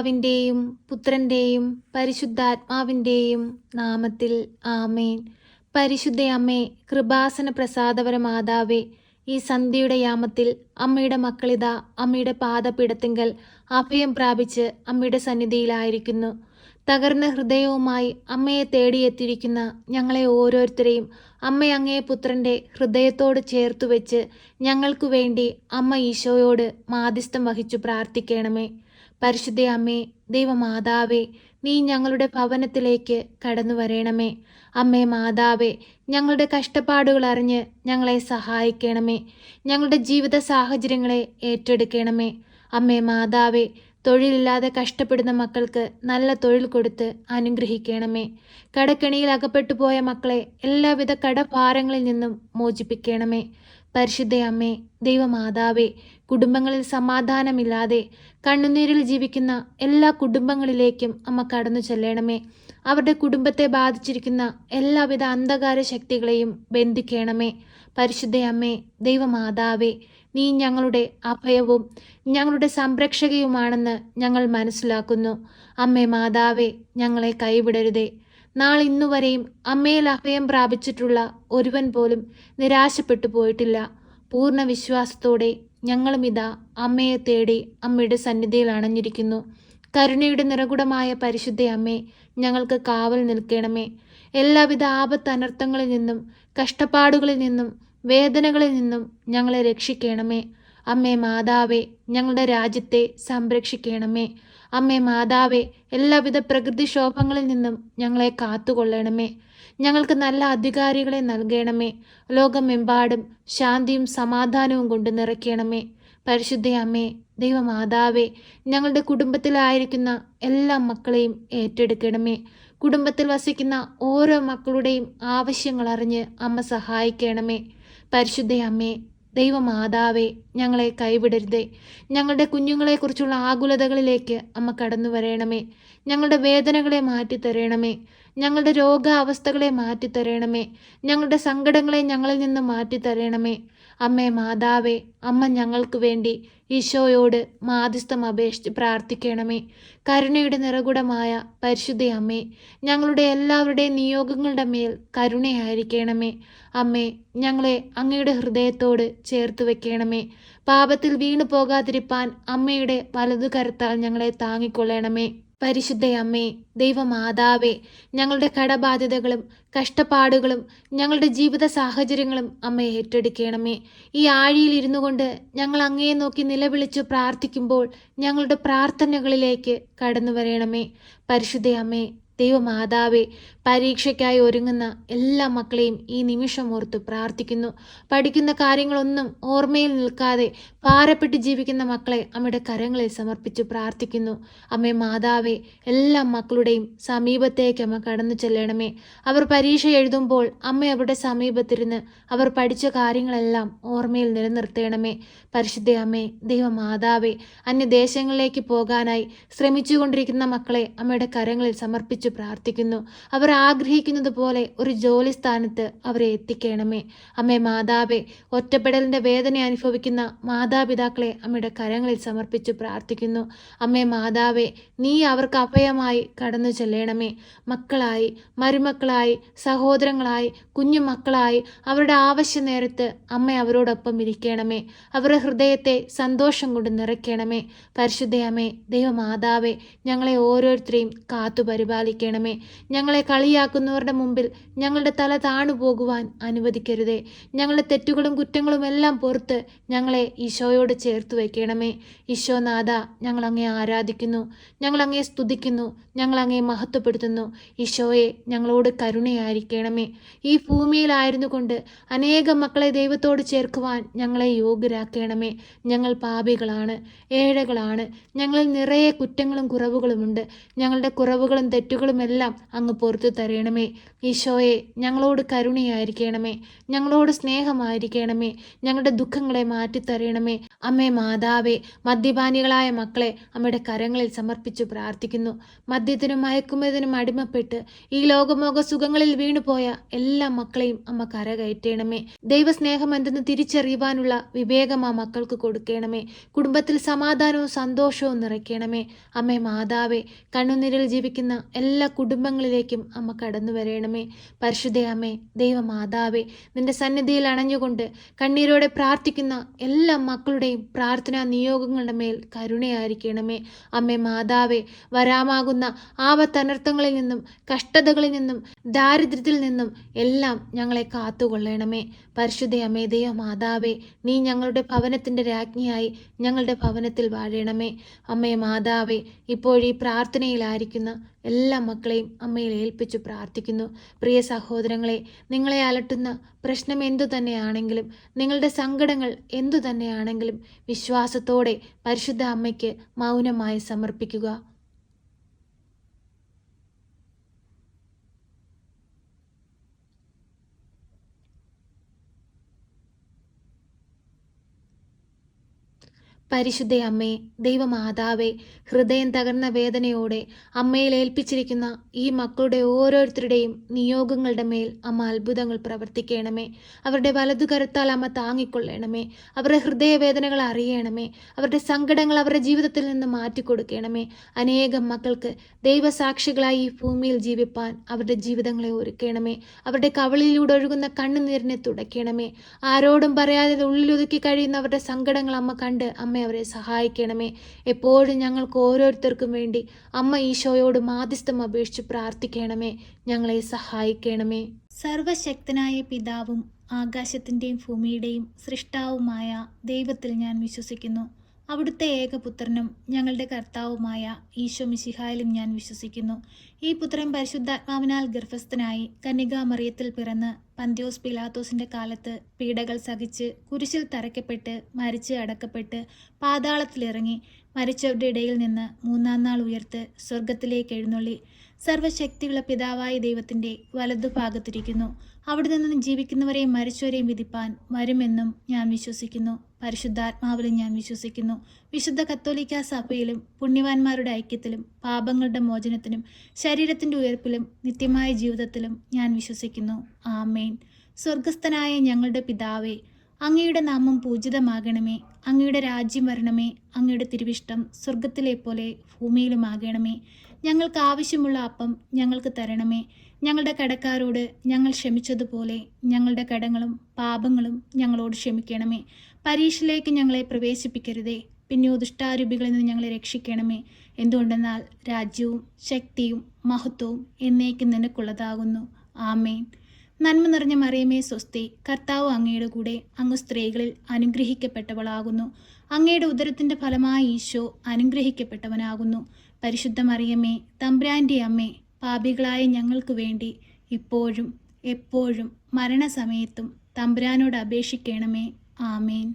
പിതാവിൻ്റെയും പുത്രൻ്റെയും പരിശുദ്ധാത്മാവിൻ്റെയും നാമത്തിൽ ആമേൻ. പരിശുദ്ധ അമ്മേ, കൃപാസന പ്രസാദപര മാതാവേ, ഈ സന്ധ്യയുടെ യാമത്തിൽ അമ്മയുടെ മക്കളിതാ അമ്മയുടെ പാദപീഠത്തിങ്കൽ അഭയം പ്രാപിച്ച് അമ്മയുടെ സന്നിധിയിലായിരിക്കുന്നു. തകർന്ന ഹൃദയവുമായി അമ്മയെ തേടിയെത്തിയിരിക്കുന്ന ഞങ്ങളെ ഓരോരുത്തരെയും അമ്മ അങ്ങേ പുത്രൻ്റെ ഹൃദയത്തോട് ചേർത്തു വെച്ച് ഞങ്ങൾക്കു വേണ്ടി അമ്മ ഈശോയോട് മാധ്യസ്ഥം വഹിച്ചു പ്രാർത്ഥിക്കണമേ. പരിശുദ്ധ അമ്മേ, ദൈവമാതാവേ, നീ ഞങ്ങളുടെ ഭവനത്തിലേക്ക് കടന്നു വരണമേ. അമ്മേ മാതാവേ, ഞങ്ങളുടെ കഷ്ടപ്പാടുകൾ അറിഞ്ഞ് ഞങ്ങളെ സഹായിക്കണമേ. ഞങ്ങളുടെ ജീവിത സാഹചര്യങ്ങളെ ഏറ്റെടുക്കണമേ. അമ്മേ മാതാവേ, തൊഴിലില്ലാതെ കഷ്ടപ്പെടുന്ന മക്കൾക്ക് നല്ല തൊഴിൽ കൊടുത്ത് അനുഗ്രഹിക്കണമേ. കടക്കെണിയിൽ അകപ്പെട്ടു പോയ മക്കളെ എല്ലാവിധ കടഭാരങ്ങളിൽ നിന്നും മോചിപ്പിക്കണമേ. പരിശുദ്ധ അമ്മേ, ദൈവമാതാവേ, കുടുംബങ്ങളിൽ സമാധാനമില്ലാതെ കണ്ണുനീരിൽ ജീവിക്കുന്ന എല്ലാ കുടുംബങ്ങളിലേക്കും അമ്മ കടന്നു ചെല്ലണമേ. അവരുടെ കുടുംബത്തെ ബാധിച്ചിരിക്കുന്ന എല്ലാവിധ അന്ധകാര ശക്തികളെയും ബന്ധിക്കണമേ. പരിശുദ്ധ അമ്മേ, ദൈവമാതാവേ, നീ ഞങ്ങളുടെ അഭയവും ഞങ്ങളുടെ സംരക്ഷകയുമാണെന്ന് ഞങ്ങൾ മനസ്സിലാക്കുന്നു. അമ്മേ മാതാവേ, ഞങ്ങളെ കൈവിടരുതേ. നാളിന്നുവരെയും അമ്മയിൽ അഭയം പ്രാപിച്ചിട്ടുള്ള ഒരുവൻ പോലും നിരാശപ്പെട്ടു പോയിട്ടില്ല. പൂർണ്ണ വിശ്വാസത്തോടെ ഞങ്ങളും ഇതാ അമ്മയെ തേടി അമ്മയുടെ സന്നിധിയിൽ അണഞ്ഞിരിക്കുന്നു. കരുണയുടെ നിറകുടമായ പരിശുദ്ധ അമ്മേ, ഞങ്ങൾക്ക് കാവൽ നിൽക്കണമേ. എല്ലാവിധ ആപത്ത് അനർത്ഥങ്ങളിൽ നിന്നും കഷ്ടപ്പാടുകളിൽ നിന്നും വേദനകളിൽ നിന്നും ഞങ്ങളെ രക്ഷിക്കണമേ. അമ്മേ മാതാവേ, ഞങ്ങളുടെ രാജ്യത്തെ സംരക്ഷിക്കണമേ. അമ്മേ മാതാവേ, എല്ലാവിധ പ്രകൃതിക്ഷോഭങ്ങളിൽ നിന്നും ഞങ്ങളെ കാത്തുകൊള്ളണമേ. ഞങ്ങൾക്ക് നല്ല അധികാരികളെ നൽകണമേ. ലോകമെമ്പാടും ശാന്തിയും സമാധാനവും കൊണ്ട് നിറയ്ക്കണമേ. പരിശുദ്ധ അമ്മേ, ദൈവമാതാവേ, ഞങ്ങളുടെ കുടുംബത്തിലായിരിക്കുന്ന എല്ലാ മക്കളെയും ഏറ്റെടുക്കണമേ. കുടുംബത്തിൽ വസിക്കുന്ന ഓരോ മക്കളുടെയും ആവശ്യങ്ങൾ അറിഞ്ഞ് അമ്മ സഹായിക്കണമേ. പരിശുദ്ധ അമ്മേ, ദൈവമാതാവേ, ഞങ്ങളെ കൈവിടരുതേ. ഞങ്ങളുടെ കുഞ്ഞുങ്ങളെക്കുറിച്ചുള്ള ആകുലതകളിലേക്ക് അമ്മ കടന്നു വരണമേ. ഞങ്ങളുടെ വേദനകളെ മാറ്റിത്തരണമേ. ഞങ്ങളുടെ രോഗാവസ്ഥകളെ മാറ്റിത്തരണമേ. ഞങ്ങളുടെ സങ്കടങ്ങളെ ഞങ്ങളിൽ നിന്ന് മാറ്റിത്തരണമേ. അമ്മേ മാതാവേ, അമ്മ ഞങ്ങൾക്ക് വേണ്ടി ഈശോയോട് മാധ്യസ്ഥം അപേക്ഷിച്ച് പ്രാർത്ഥിക്കണമേ. കരുണയുടെ നിറകുടമായ പരിശുദ്ധ അമ്മേ, ഞങ്ങളുടെ എല്ലാവരുടെയും നിയോഗങ്ങളുടെ മേൽ കരുണയായിരിക്കണമേ. അമ്മേ, ഞങ്ങളെ അങ്ങയുടെ ഹൃദയത്തോട് ചേർത്ത് വെക്കണമേ. പാപത്തിൽ വീണു പോകാതിരിപ്പാൻ അമ്മയുടെ വലതുകരത്താൽ ഞങ്ങളെ താങ്ങിക്കൊള്ളണമേ. പരിശുദ്ധ അമ്മേ, ദൈവമാതാവേ, ഞങ്ങളുടെ കടബാധ്യതകളും കഷ്ടപ്പാടുകളും ഞങ്ങളുടെ ജീവിത സാഹചര്യങ്ങളും അമ്മ ഏറ്റെടുക്കണമേ. ഈ ആഴിയിൽ ഇരുന്നു കൊണ്ട് ഞങ്ങൾ അങ്ങയെ നോക്കി നിലവിളിച്ചു പ്രാർത്ഥിക്കുമ്പോൾ ഞങ്ങളുടെ പ്രാർത്ഥനകളിലേക്ക് കടന്നു വരണമേ. പരിശുദ്ധ അമ്മേ, ദൈവമാതാവേ, പരീക്ഷയ്ക്കായി ഒരുങ്ങുന്ന എല്ലാ മക്കളെയും ഈ നിമിഷം ഓർത്ത് പ്രാർത്ഥിക്കുന്നു. പഠിക്കുന്ന കാര്യങ്ങളൊന്നും ഓർമ്മയിൽ നിൽക്കാതെ ഭാരപ്പെട്ട് ജീവിക്കുന്ന മക്കളെ അമ്മയുടെ കരങ്ങളിൽ സമർപ്പിച്ച് പ്രാർത്ഥിക്കുന്നു. അമ്മേ മാതാവേ, എല്ലാ മക്കളുടെയും സമീപത്തേക്ക് അമ്മ കടന്നു ചെല്ലണമേ. അവർ പരീക്ഷ എഴുതുമ്പോൾ അമ്മ അവരുടെ സമീപത്തിരുന്ന് അവർ പഠിച്ച കാര്യങ്ങളെല്ലാം ഓർമ്മയിൽ നിലനിർത്തണമേ. പരിശുദ്ധ അമ്മേ, ദൈവമാതാവേ, അന്യദേശങ്ങളിലേക്ക് പോകാനായി ശ്രമിച്ചുകൊണ്ടിരിക്കുന്ന മക്കളെ അമ്മയുടെ കരങ്ങളിൽ സമർപ്പിച്ച് പ്രാർത്ഥിക്കുന്നു. അവർ ആഗ്രഹിക്കുന്നത് പോലെ ഒരു ജോലി സ്ഥാനത്ത് അവരെ എത്തിക്കണമേ. അമ്മേ മാതാവേ, ഒറ്റപ്പെടലിൻ്റെ വേദന അനുഭവിക്കുന്ന മാതാപിതാക്കളെ അമ്മയുടെ കരങ്ങളിൽ സമർപ്പിച്ച് പ്രാർത്ഥിക്കുന്നു. അമ്മേ മാതാവേ, നീ അവർക്ക് അഭയമായി കടന്നു ചെല്ലണമേ. മക്കളായി, മരുമക്കളായി, സഹോദരങ്ങളായി, കുഞ്ഞു മക്കളായി അവരുടെ ആവശ്യ നേരത്ത് അമ്മ അവരോടൊപ്പം ഇരിക്കണമേ. അവരുടെ ഹൃദയത്തെ സന്തോഷം കൊണ്ട് നിറയ്ക്കണമേ. പരിശുദ്ധ അമ്മേ, ദൈവമാതാവേ, ഞങ്ങളെ ഓരോരുത്തരെയും കാത്തു പരിപാലിക്കണമേ. ഞങ്ങളെ കളിയാക്കുന്നവരുടെ മുമ്പിൽ ഞങ്ങളുടെ തല താണു പോകുവാൻ അനുവദിക്കരുതേ. ഞങ്ങളുടെ തെറ്റുകളും കുറ്റങ്ങളും എല്ലാം പുറത്ത് ഞങ്ങളെ ഈശോയോട് ചേർത്ത് വയ്ക്കണമേ. ഈശോനാഥ, ഞങ്ങൾ അങ്ങേ ആരാധിക്കുന്നു, ഞങ്ങൾ അങ്ങേ സ്തുതിക്കുന്നു, ഞങ്ങൾ അങ്ങേ മഹത്വപ്പെടുത്തുന്നു. ഈശോയെ, ഞങ്ങളോട് കരുണയായിരിക്കണമേ. ഈ ഭൂമിയിലായിരുന്നു കൊണ്ട് അനേകം മക്കളെ ദൈവത്തോട് ചേർക്കുവാൻ ഞങ്ങളെ യോഗ്യരാക്കണമേ. ഞങ്ങൾ പാപികളാണ്, ഏഴകളാണ്. ഞങ്ങളിൽ നിറയെ കുറ്റങ്ങളും കുറവുകളുമുണ്ട്. ഞങ്ങളുടെ കുറവുകളും തെറ്റുകളും തെറ്റുകളുമെല്ലാം അങ്ങ് പുറത്തു തരണമേ. ഈശോയെ, ഞങ്ങളോട് കരുണയായിരിക്കണമേ, ഞങ്ങളോട് സ്നേഹമായിരിക്കണമേ, ഞങ്ങളുടെ ദുഃഖങ്ങളെ മാറ്റിത്തരണമേ. അമ്മേ മാതാവേ, മദ്യപാനികളായ മക്കളെ അമ്മയുടെ കരങ്ങളിൽ സമർപ്പിച്ചു പ്രാർത്ഥിക്കുന്നു. മദ്യത്തിനും മയക്കുമരുന്നിനും അടിമപ്പെട്ട് ഈ ലോകമോക സുഖങ്ങളിൽ വീണുപോയ എല്ലാ മക്കളെയും അമ്മ കരകയറ്റണമേ. ദൈവസ്നേഹം എന്തെന്ന് തിരിച്ചറിയുവാനുള്ള വിവേകം ആ മക്കൾക്ക് കൊടുക്കണമേ. കുടുംബത്തിൽ സമാധാനവും സന്തോഷവും നിറയ്ക്കണമേ. അമ്മേ മാതാവേ, കണ്ണുനീരിൽ ജീവിക്കുന്ന എല്ലാ കുടുംബങ്ങളിലേക്കും അമ്മ കടന്നു വരണമേ. പരിശുദ്ധ അമ്മേ, ദൈവമാതാവേ, നിന്റെ സന്നിധിയിൽ അണഞ്ഞുകൊണ്ട് കണ്ണീരോടെ പ്രാർത്ഥിക്കുന്ന എല്ലാ മക്കളുടെയും പ്രാർത്ഥനാ നിയോഗങ്ങളുടെ മേൽ കരുണയായിരിക്കണമേ. അമ്മേ മാതാവേ, വരാമാകുന്ന ആപത്തനർത്ഥങ്ങളിൽ നിന്നും കഷ്ടതകളിൽ നിന്നും ദാരിദ്ര്യത്തിൽ നിന്നും എല്ലാം ഞങ്ങളെ കാത്തുകൊള്ളണമേ. പരിശുദ്ധ അമ്മേ, ദൈവമാതാവേ, നീ ഞങ്ങളുടെ ഭവനത്തിൻ്റെ രാജ്ഞിയായി ഞങ്ങളുടെ ഭവനത്തിൽ വാഴണമേ. അമ്മേ മാതാവേ, ഇപ്പോഴീ പ്രാർത്ഥനയിലായിരിക്കുന്ന എല്ലാ മക്കളെയും അമ്മയിൽ ഏൽപ്പിച്ചു പ്രാർത്ഥിക്കുന്നു. പ്രിയ സഹോദരങ്ങളെ, നിങ്ങളെ അലട്ടുന്ന പ്രശ്നം എന്തു തന്നെയാണെങ്കിലും, നിങ്ങളുടെ സങ്കടങ്ങൾ എന്തു തന്നെയാണെങ്കിലും വിശ്വാസത്തോടെ പരിശുദ്ധ അമ്മയ്ക്ക് മൗനമായി സമർപ്പിക്കുക. പരിശുദ്ധ അമ്മേ, ദൈവമാതാവേ, ഹൃദയം തകർന്ന വേദനയോടെ അമ്മയിൽ ഏൽപ്പിച്ചിരിക്കുന്ന ഈ മക്കളുടെ ഓരോരുത്തരുടെയും നിയോഗങ്ങളുടെ മേൽ അമ്മ അത്ഭുതങ്ങൾ പ്രവർത്തിക്കണമേ. അവരുടെ വലതുകരത്താൽ അമ്മ താങ്ങിക്കൊള്ളണമേ. അവരുടെ ഹൃദയവേദനകൾ അറിയണമേ. അവരുടെ സങ്കടങ്ങൾ അവരുടെ ജീവിതത്തിൽ നിന്ന് മാറ്റിക്കൊടുക്കണമേ. അനേകം മക്കൾക്ക് ദൈവസാക്ഷികളായി ഈ ഭൂമിയിൽ ജീവിപ്പാൻ അവരുടെ ജീവിതങ്ങളെ ഒരുക്കണമേ. അവരുടെ കവളിലൂടെ ഒഴുകുന്ന കണ്ണുനീരിനെ തുടയ്ക്കണമേ. ആരോടും പറയാതെ ഉള്ളിലൊതുക്കി കഴിയുന്ന അവരുടെ സങ്കടങ്ങൾ അമ്മ കണ്ട് അമ്മ അവരെ സഹായിക്കണമേ. എപ്പോഴും ഞങ്ങൾക്ക് ഓരോരുത്തർക്കും വേണ്ടി അമ്മ ഈശോയോട് മാധ്യസ്ഥം അപേക്ഷിച്ച് പ്രാർത്ഥിക്കണമേ. ഞങ്ങളെ സഹായിക്കണമേ. സർവശക്തനായ പിതാവും ആകാശത്തിൻ്റെയും ഭൂമിയുടെയും സൃഷ്ടാവുമായ ദൈവത്തിൽ ഞാൻ വിശ്വസിക്കുന്നു. അവിടുത്തെ ഏകപുത്രനും ഞങ്ങളുടെ കർത്താവുമായ ഈശോ മിശിഹായിലും ഞാൻ വിശ്വസിക്കുന്നു. ഈ പുത്രൻ പരിശുദ്ധാത്മാവിനാൽ ഗർഭസ്ഥനായി കന്യകാമറിയത്തിൽ പിറന്ന് പന്ത്യോസ് പിലാത്തോസിന്റെ കാലത്ത് പീഡകൾ സഹിച്ച് കുരിശിൽ തറയ്ക്കപ്പെട്ട് മരിച്ച് അടക്കപ്പെട്ട് പാതാളത്തിലിറങ്ങി മരിച്ചവരുടെ ഇടയിൽ നിന്ന് മൂന്നാം നാൾ ഉയർത്ത് സ്വർഗത്തിലേക്ക് എഴുന്നള്ളി സർവശക്തിയുള്ള പിതാവായ ദൈവത്തിൻ്റെ വലതുഭാഗത്തിരിക്കുന്നു. അവിടെ നിന്ന് ജീവിക്കുന്നവരെയും മരിച്ചവരെയും വിധിപ്പാൻ വരുമെന്നും ഞാൻ വിശ്വസിക്കുന്നു. പരിശുദ്ധാത്മാവിലും ഞാൻ വിശ്വസിക്കുന്നു. വിശുദ്ധ കത്തോലിക്കാ സഭയിലും പുണ്യവാന്മാരുടെ ഐക്യത്തിലും പാപങ്ങളുടെ മോചനത്തിനും ശരീരത്തിൻ്റെ ഉയർപ്പിലും നിത്യമായ ജീവിതത്തിലും ഞാൻ വിശ്വസിക്കുന്നു. ആമേൻ. സ്വർഗസ്ഥനായ ഞങ്ങളുടെ പിതാവേ, അങ്ങയുടെ നാമം പൂജിതമാകണമേ. അങ്ങയുടെ രാജ്യം വരണമേ. അങ്ങയുടെ തിരുവിഷ്ടം സ്വർഗത്തിലെ പോലെ ഭൂമിയിലുമാകണമേ. ഞങ്ങൾക്ക് ആവശ്യമുള്ള അപ്പം ഞങ്ങൾക്ക് തരണമേ. ഞങ്ങളുടെ കടക്കാരോട് ഞങ്ങൾ ക്ഷമിച്ചതുപോലെ ഞങ്ങളുടെ കടങ്ങളും പാപങ്ങളും ഞങ്ങളോട് ക്ഷമിക്കണമേ. പരീക്ഷയിലേക്ക് ഞങ്ങളെ പ്രവേശിപ്പിക്കരുതേ, പിന്നെയോ ദുഷ്ടാരൂപികളിൽ നിന്ന് ഞങ്ങളെ രക്ഷിക്കണമേ. എന്തുകൊണ്ടെന്നാൽ രാജ്യവും ശക്തിയും മഹത്വവും എന്നേക്കും നിനക്കുള്ളതാകുന്നു. ആമേൻ. നന്മ നിറഞ്ഞ മറിയമേ സ്വസ്തി, കർത്താവ് അങ്ങയുടെ കൂടെ, അങ്ങ് സ്ത്രീകളിൽ അനുഗ്രഹിക്കപ്പെട്ടവളാകുന്നു. അങ്ങയുടെ ഉദരത്തിൻ്റെ ഫലമായ ഈശോ അനുഗ്രഹിക്കപ്പെട്ടവനാകുന്നു. പരിശുദ്ധ മറിയമേ, തമ്പുരാൻ്റെ അമ്മേ, പാപികളായ ഞങ്ങൾക്ക് വേണ്ടി ഇപ്പോഴും എപ്പോഴും മരണസമയത്തും തമ്പുരാനോട് അപേക്ഷിക്കണമേ. ആമേൻ.